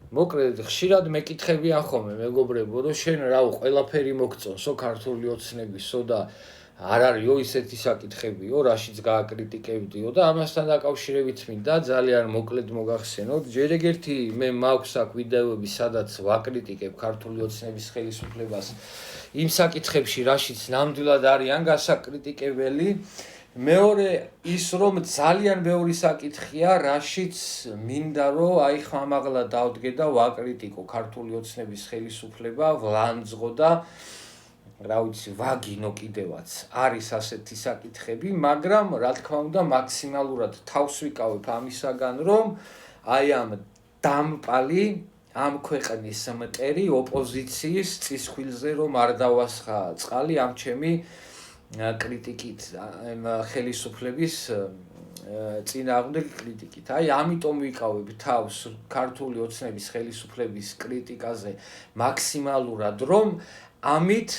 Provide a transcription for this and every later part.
მოკლედ ხშირად მეკითხებიან ხოლმე მეგობრებო, რომ შენ რაო ყველაფერი მოგწონსო ქართული ოცნებისო და არ არისო ისეთი საკითხებიო, რაშიც გააკრიტიკებდიო და ამასთან დაკავშირებით მინდა ძალიან მოკლედ მოგახსენოთ. ჯერ ერთი მე მაქვს აქ ვიდეოები, სადაც ვაკრიტიკებ ქართული ოცნების ხელისუფლებას იმ საკითხებში, რაშიც ნამდვილად არიან გასაკრიტიკებელი. მეორე ის რომ ძალიან ბევრი საკითხია, რაშიც მინდა რომ აი ხმამაღლა დავდგე და ვაკრიტიკო ქართული ოცნების ხელისუფლება, ვლანძღო და რა ვიცი, ვაგინო კიდევაც. არის ასეთი საკითხები, მაგრამ რა თქმა უნდა მაქსიმალურად თავს ვიკავებ ამისაგან, რომ აი ამ დამპალი ამ ქვეყნის მტერი ოპოზიციის წისქვილზე რომ არ დავასხა წყალი ამ ჩემი კრიტიკით, ხელისუფლების წინააღმდეგ კრიტიკით. აი ამიტომ ვიკავებ თავს ქართული ოცნების ხელისუფლების კრიტიკაზე მაქსიმალურად, რომ ამით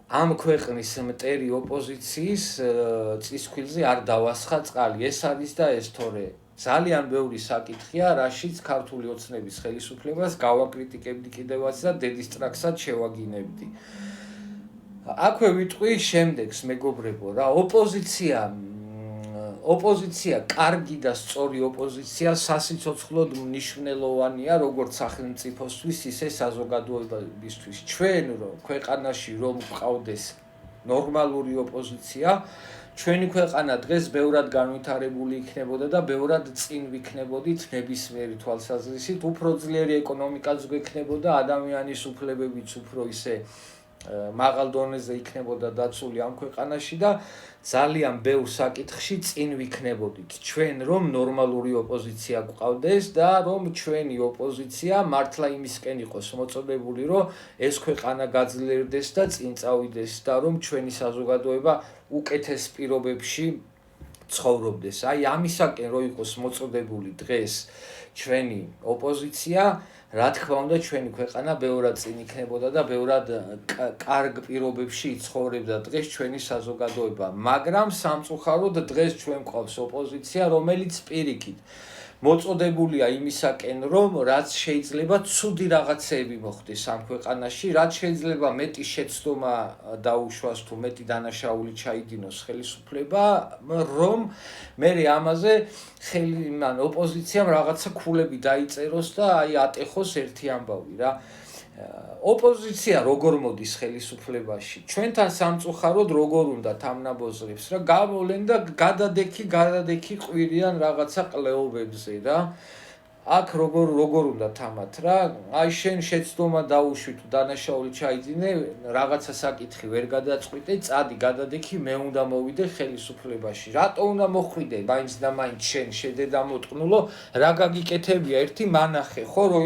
ამ ქვეყნის მტერი ოპოზიციის წისქვილზე არ დავასხა წყალი. ეს არის და ეს თორე ძალიან ბევრი საკითხია, რაშიც ქართული ოცნების ხელისუფლებას გავაკრიტიკებდი კიდევაც და დედისტრაკსაც შევაგინებდი. აქვე ვიტყვი შემდეგს მეგობრებო, რა ოპოზიცია კარგი და სწორი ოპოზიცია სასიცოცხლოდ მნიშვნელოვანია როგორც სახელმწიფოსთვის, ისე საზოგადოებისთვის. ჩვენ ქვეყანაში რომ გვყავდეს ნორმალური ოპოზიცია, ჩვენი ქვეყანა დღეს ბევრად განვითარებული იქნებოდა და ბევრად წინ ვიქნებოდით ნებისმიერი თვალსაზრისით, უფრო ძლიერი ეკონომიკაც გვექნებოდა, ადამიანის უფლებებიც უფრო ისე მაღალ დონეზე იქნებოდა დაცული ამ ქვეყანაში და ძალიან ბევრ საკითხში წინ ვიქნებოდით. ჩვენ რომ ნორმალური ოპოზიცია გვყავდეს და რომ ჩვენი ოპოზიცია მართლა იმისკენ იყოს მოწოდებული, რომ ეს ქვეყანა გაძლიერდეს და წინ წავიდეს და რომ ჩვენი საზოგადოება უკეთეს პირობებში ცხოვრობდეს. აი ამისაკენ რო იყოს მოწოდებული დღეს ჩვენი ოპოზიცია, რა თქმა უნდა ჩვენი ქვეყანა ბევრად წინ იქნებოდა და ბევრად კარგ პირობებში იცხოვრებდა დღეს ჩვენი საზოგადოება. მაგრამ სამწუხაროდ დღეს ჩვენ გვყავს ოპოზიცია, რომელიც პირიქით მოწოდებულია იმისაკენ, რომ რაც შეიძლება ცუდი რაღაცეები მოხდეს ამ ქვეყანაში, რაც შეიძლება მეტი შეცდომა დაუშვას თუ მეტი დანაშაული ჩაიდინოს ხელისუფლება, რომ მე ამაზე ოპოზიციამ რაღაცა ქულები დაიწეროს და აი ატეხოს ერთი ამბავი რა. ოპოზიცია როგორ მოდის ხელისუფლებაში? ჩვენთან სამწუხაროდ როგორ უნდა თამნაბოზრებს რა გამოვლენ და გადადექი ყვირიან რაღაცა ყლეობებზე რა. აქ როგორ უნდა თამათ რა? აი შენ შეცდომა დაუშვი თუ დანაშაული ჩაიდინე, რაღაცა საკითხი ვერ გადაწყვიტე, წადი გადადექი, მე უნდა მოვიდე ხელისუფლებაში. რატო უნდა მოხვიდე მაინც და მაინც შენ შედედამოტყნულო, რა გაგიკეთებია ერთი მანახე, ხო რომ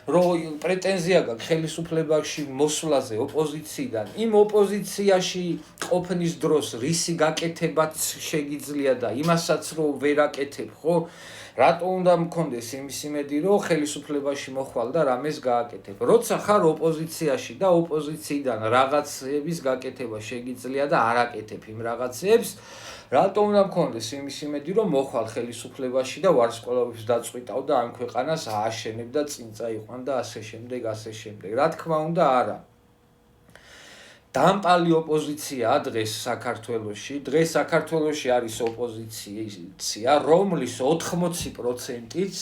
პრეტენზია გაქვს ხელისუფლებაში მოსვლაზე ოპოზიციიდან, იმ ოპოზიციაში ყოფნის დროს რისი გაკეთებაც შეგიძლია და იმასაც რომ ვერ აკეთებ, ხო? რატო უნდა მქონდეს იმის იმედი, რომ ხელისუფლებაში მოხვალ და რამეს გააკეთებ? როცა ხარ ოპოზიციაში და ოპოზიციიდან რაღაცების გაკეთება შეგიძლია და არ აკეთებ იმ რაღაცებს, რატო უნდა მქონდეს იმის იმედი, რომ მოხვალ ხელისუფლებაში და ვარსკვლავებს დაწყვიტავ და ამ ქვეყანას ააშენებ და წინ წაიყვან და ასე შემდეგ. რა თქმა უნდა, არა. დამპალი ოპოზიციაა დღეს საქართველოში. დღეს საქართველოში არის ოპოზიცია, რომლის 80%-იც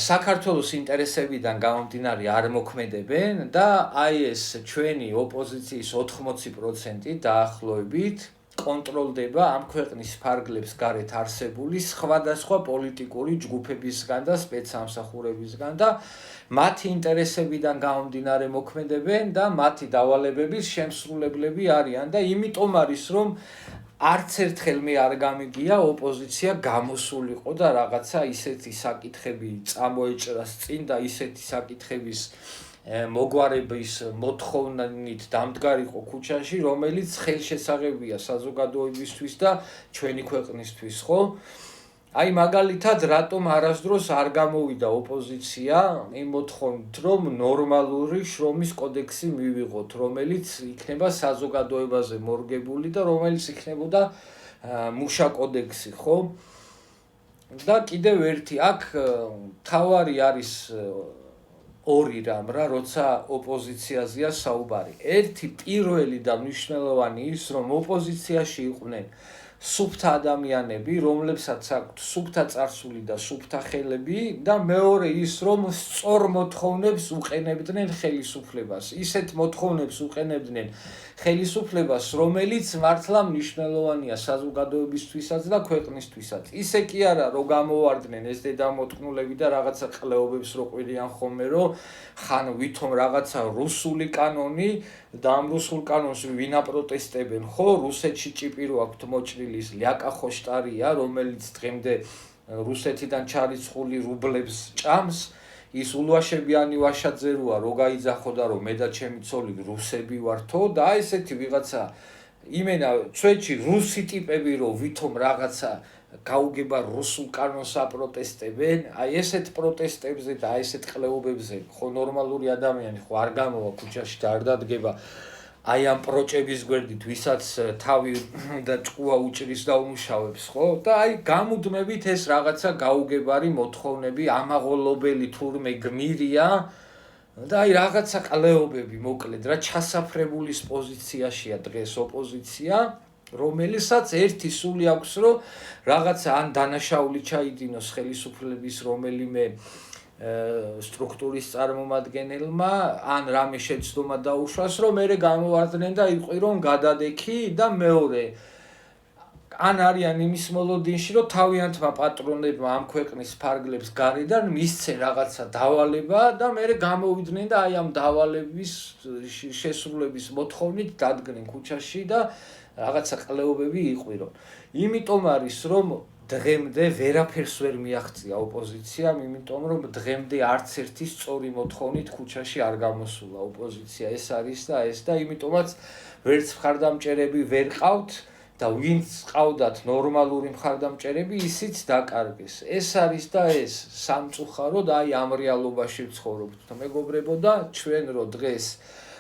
საქართველოს ინტერესებიდან გამომდინარე არ მოქმედებენ და აი ეს ჩვენი ოპოზიციის 80% დაახლოებით კონტროლდება ამ ქვეყნის ფარგლებს გარეთ არსებული სხვადასხვა პოლიტიკური ჯგუფებისგან და სპეცსამსახურებისგან და მათი ინტერესებიდან გამომდინარე მოქმედებენ და მათი დავალებების შემსრულებლები არიან და იმიტომ არის რომ არც ერთხელ მე არ გამიგია ოპოზიცია გამოსულიყო და რაღაცა ისეთი საკითხები წამოეჭრას წინ და ისეთი საკითხების მოგვარების მოთხოვნით დამდგარიყო ქუჩაში, რომელიც ხელშესაღებია საზოგადოებისთვის და ჩვენი ქვეყნისთვის, ხო? აი მაგალითად რატომ არასდროს არ გამოვიდა ოპოზიცია იმ მოთხოვნით, რომ ნორმალური შრომის კოდექსი მივიღოთ, რომელიც იქნება საზოგადოებაზე მორგებული და რომელიც იქნებოდა მუშა კოდექსი, ხო? და კიდევ ერთი აქ თავარი არის ორი რამ რა, როცა ოპოზიციაზეა საუბარი. ერთი პირველი და მნიშვნელოვანი ის, რომ ოპოზიციაში იყვნენ სუფთა ადამიანები, რომლებსაც აქვთ სუფთა წარსული და სუფთა ხელები და მეორე ის, რომ სწორ მოთხოვნებს უყენებდნენ ხელისუფლებას. ისეთ მოთხოვნებს უყენებდნენ ხელისუფლებას, რომელიც მართლა მნიშვნელოვანია საზოგადოებისთვისაც და ქვეყნისთვისაც. ისე კი არა, რომ გამოვარდნენ ეს დედამოწყნულები და რაღაცა ყლეობებს რო ყვირიან ხოლმე, რომ ხან ვითომ რაღაცა რუსული კანონი და ამ რუსულ კანონს ვინ აპროტესტებენ, ხო, რუსეთში ჭიპირო აქვთ მოჭრილი ის ლიაკა ხოშტარია, რომელიც დღემდე რუსეთიდან ჩარიცხული რუბლებს ჭამს, ის ულვაშებიანი ვაშაძე როა, რო გაიძახო და რომ მე და ჩემი ცოლი რუსები ვართო და აი ესეთი ვიღაცა იმენა ჩვენში რუსი ტიპები რო ვითომ რაღაცა გაუგება რუსულ კანონს აპროტესტებენ, აი ესეთ პროტესტებზე და აი ესეთ ყლეობებზე ხო ნორმალური ადამიანი ხო არ გამოვა ქუჩაში და არ დადგება აი ამ პროჭების გვერდით, ვისაც თავი და ჭკუა უჭრის და უმუშავებს, ხო? და აი გამუდმებით ეს რაღაცა გაუგებარი მოთხოვნები, ამაღლობელი თურმე გმირია და აი რაღაცა ყლეობები მოკლედ რა ჩასაფრებულის პოზიციაშია დღეს ოპოზიცია, რომელსაც ერთი სული აქვს, რომ რაღაცა ან დანაშაული ჩაიდინოს ხელისუფლების რომელიმე სტრუქტურის წარმომადგენელმა, ან რამე შეცდომა დაუშვას, რომ მერე გამოვარდნენ და იყვირონ გადადექი და მეორე ან არიან იმის მოლოდინში, რომ თავიანთმა პატრონებმა ამ ქვეყნის ფარგლებს გარედან მისცენ რაღაცა დავალება და მერე გამოვიდნენ და აი ამ დავალების შესრულების მოთხოვნით დადგნენ ქუჩაში და რაღაცა ყლეობები იყვირონ. იმიტომ არის, რომ დღემდე ვერაფერს ვერ მიაღწია ოპოზიციამ, იმიტომ რომ დღემდე არც ერთი სწორი მოთხოვნით ქუჩაში არ გამოსულა ოპოზიცია. ეს არის და ეს და იმიტომაც ვერც მხარდამჭერები ვერ ყავთ და ვინც ყავდათ ნორმალური მხარდამჭერები, ისიც დაკარგეს. ეს არის და ეს სამწუხარო და აი ამ რეალობაში ვცხოვრობთ. მეგობრებო და ჩვენ რო დღეს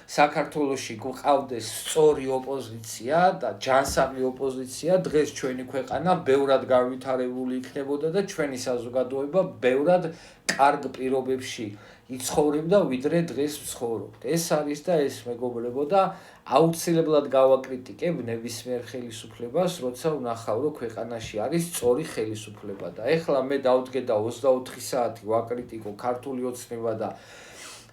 საქართველოში გვყავდეს სწორი ოპოზიცია და ჯანსაღი ოპოზიცია, დღეს ჩვენი ქვეყანა ბევრად განვითარებული იქნებოდა და ჩვენი საზოგადოება ბევრად კარგ პირობებში იცხოვრებდა, ვიდრე დღეს ვცხოვრობთ. ეს არის და ეს მეგობრებო და აუცილებლად გავაკრიტიკებ ნებისმიერ ხელისუფლებას, როცა ვნახავ, რომ ქვეყანაში არის სწორი ხელისუფლება და ეხლა მე დავდგე და 24 საათი ვაკრიტიკო ქართული ოცნება და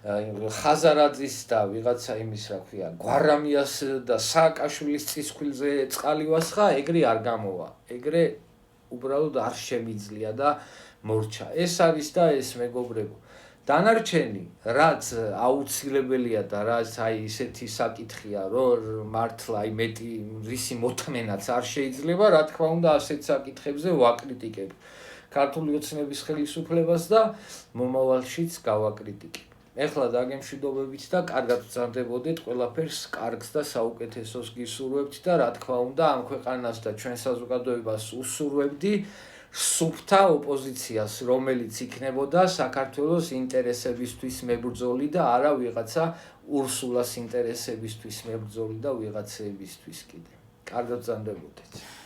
ხაზარაძის და ვიღაცა იმის რა ქვია გვარამიას და სააკაშვილის წისქვილზე წყალი ვასხა, ეგრე არ გამოვა. ეგრე უბრალოდ არ შემიძლია და მორჩა. ეს არის და ეს მეგობრებო. დანარჩენი, რაც აუცილებელია და რაც აი ისეთი საკითხია, რომ მართლა აი მეტი რისი მოთმენაც არ შეიძლება, რა თქმა უნდა, ასეთ საკითხებზე ვაკრიტიკებ ქართული ოცნების ხელისუფლებას და მომავალშიც გავაკრიტიკებ. ეხლა დაგემშვიდობებით და კარგად ვწარდებოდეთ, ყველაფერს კარგს და საუკეთესოს გისურვებთ და რა თქმა უნდა, ამ ქვეყანას და ჩვენ საზოგადოებას უსურვებდი სუფთა ოპოზიციას, რომელიც იქნებოდა საქართველოს ინტერესებისთვის მებრძოლი და არა ვიღაცა ურსულას ინტერესებისთვის მებრძოლი და ვიღაცებისთვის კიდე. კარგად ვწარდებოდეთ.